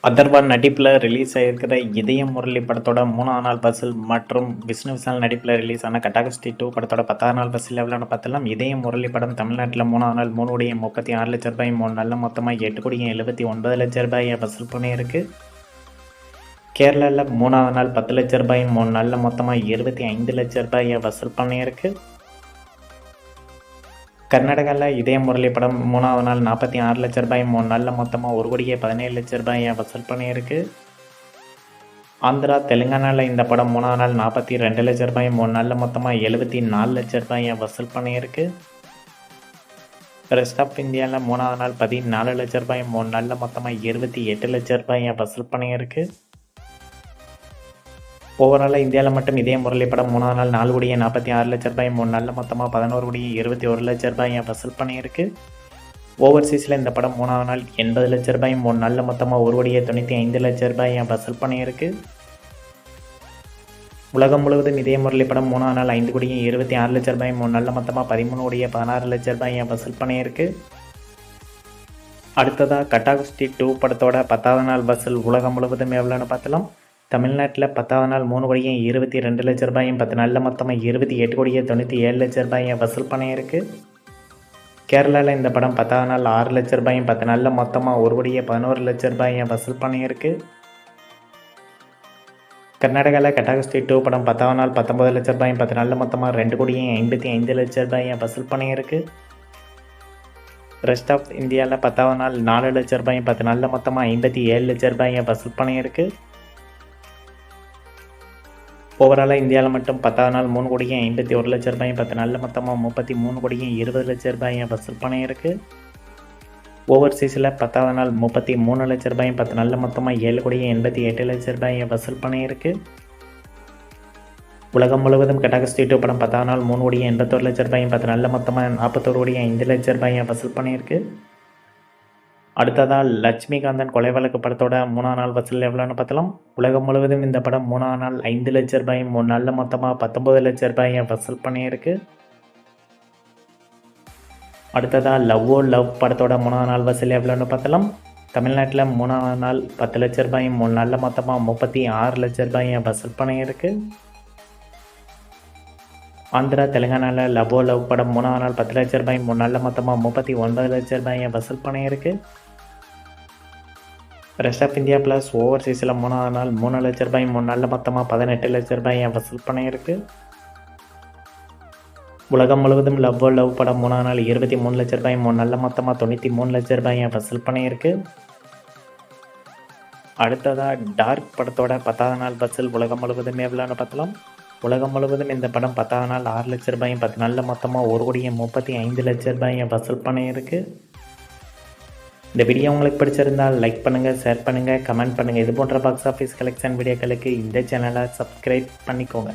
அதர்வா நடிப்பில் ரிலீஸ் ஆகியிருக்கிற இதயம் முரளி படத்தோட 3ஆம் நாள் வசூல் மற்றும் விஷ்ணு விஷால் நடிப்பில் ரிலீஸ் ஆன கட்டாகஸ்டி 2 படத்தோட 10ஆம் நாள் வசூல் எவ்வளோன்னு பார்த்தலாம். இதயம் முரளி படம் தமிழ்நாட்டில் 3ஆம் நாள் 3,36,00,000 3 நாளில் மொத்தமாக 8,79,00,000 வசூல் பண்ணியிருக்கு. கேரளாவில் 3ஆவது நாள் 10,00,000 3 நாளில் மொத்தமாக 25,00,000 வசூல் பண்ணியிருக்கு. கர்நாடகாவில் இதயம் முரளி படம் 3ஆவது நாள் 46,00,000 3 நாளில் மொத்தமாக 1,17,00,000 வசூல் பண்ணியிருக்கு. ஆந்திரா தெலுங்கானாவில் இந்த படம் 3ஆவது நாள் 42,00,000 3 நாளில் மொத்தமாக 74,00,000 வசூல் பண்ணியிருக்கு. ரெஸ்ட் ஆஃப் இந்தியாவில் 3ஆவது நாள் 14,00,000 3 நாளில் மொத்தமாக 28,00,000 வசூல் பண்ணியிருக்கு. ஓவராலாக இந்தியாவில் மட்டும் இதயம் முரளி படம் 3ஆவது நாள் 4,46,00,000 3 நாளில் மொத்தமாக 11,21,00,000 வசூல் பண்ணியிருக்கு. ஓவர்சீஸில் இந்த படம் 3ஆவது நாள் 80,00,000 3 நாளில் மொத்தமாக 1,95,00,000 வசூல் பண்ணியிருக்கு. உலகம் முழுவதும் இதயம் முரளி படம் 3ஆவது நாள் 5,26,00,000 3 நாளில் மொத்தமாக 13,16,00,000 வசூல் பண்ணியிருக்கு. அடுத்ததாக கட்டாகுஸ்தி 2 படத்தோட 10ஆவது நாள் வசூல் உலகம் முழுவதும் எவ்வளோன்னு பார்த்தலாம். தமிழ்நாட்டில் 10ஆவது நாள் 3,22,00,000 10 நாளில் மொத்தமாக 28,97,00,000 வசூல் பண்ணியிருக்கு. கேரளாவில் இந்த படம் 10ஆவது நாள் 6,00,000 10 நாளில் மொத்தமாக 1,11,00,000 வசூல் பண்ணியிருக்கு. கர்நாடகாவில் கட்டாகஸ்தி 2 படம் 10ஆவது நாள் 19,00,000 10 நாளில் மொத்தமாக 2,55,00,000 வசூல் பண்ணியிருக்கு. ரெஸ்ட் ஆஃப் இந்தியாவில் 10ஆவது நாள் 4,00,000 10 நாளில் மொத்தமாக 57,00,000 வசூல் பண்ணியிருக்கு. ஓவராலாக இந்தியாவில் மட்டும் 10ஆவது நாள் 3,51,00,000 10 நாளில் மொத்தமாக 33,20,00,000 வசூல் பண்ணியிருக்கு. ஓவர்சீஸில் 10ஆவது நாள் 33,00,000 10 நாளில் மொத்தமாக 7,88,00,000 வசூல் பண்ணியிருக்கு. உலகம் முழுவதும் கட்டாகஸ்தி 2 படம் 10ஆவது நாள் 3,81,00,000 10 நாளில் மொத்தமாக 41,05,00,000 வசூல் பண்ணியிருக்கு. அடுத்ததாக லட்சுமிகாந்தன் கொலை வழக்கு படத்தோட 3ஆம் நாள் வசூல் எவ்வளோன்னு பார்த்தலாம். உலகம் முழுவதும் இந்த படம் 3ஆம் நாள் 5,00,000 3 நாளில் மொத்தமாக 19,00,000 வசூல் பண்ணியிருக்கு. அடுத்ததாக லவ் ஓ லவ் படத்தோட 3ஆம் நாள் வசூல் எவ்வளோன்னு பார்த்தலாம். தமிழ்நாட்டில் 3ஆவது நாள் 10,00,000 3 நாளில் மொத்தமாக 36,00,000 வசூல் பண்ணியிருக்கு. ஆந்திரா தெலுங்கானாவில் லவ் ஓ லவ் படம் 3ஆவது நாள் 10,00,000 3 நாளில் மொத்தமாக 39,00,000 வசூல் பண்ணியிருக்கு. ரெஸ்ட் ஆஃப் இந்தியா ப்ளஸ் ஓவர்சீஸில் 3ஆவது நாள் 3,00,000 3 நாளில் மொத்தமாக 18,00,000 வசூல் பண்ணியிருக்கு. உலகம் முழுவதும் லவ் ஓ லவ் படம் 3ஆவது நாள் 23,00,000 3 நாளில் மொத்தமாக 93,00,000 வசூல் பண்ணியிருக்கு. அடுத்ததாக டார்க் படத்தோட 10ஆவது நாள் வசூல் உலகம் முழுவதும் எவ்வளோன்னு பார்த்தலாம். உலகம் முழுவதும் இந்த படம் 10ஆவது நாள் 6,00,000 10 நாளில் மொத்தமாக 1,35,00,000 வசூல் பண்ணியிருக்கு. இந்த வீடியோ உங்களுக்கு பிடிச்சிருந்தால் லைக் பண்ணுங்கள், ஷேர் பண்ணுங்கள், கமெண்ட் பண்ணுங்கள். இது போன்ற பாக்ஸ் ஆஃபீஸ் கலெக்ஷன் வீடியோக்களுக்கு இந்த சேனலை சப்ஸ்கிரைப் பண்ணிக்கோங்க.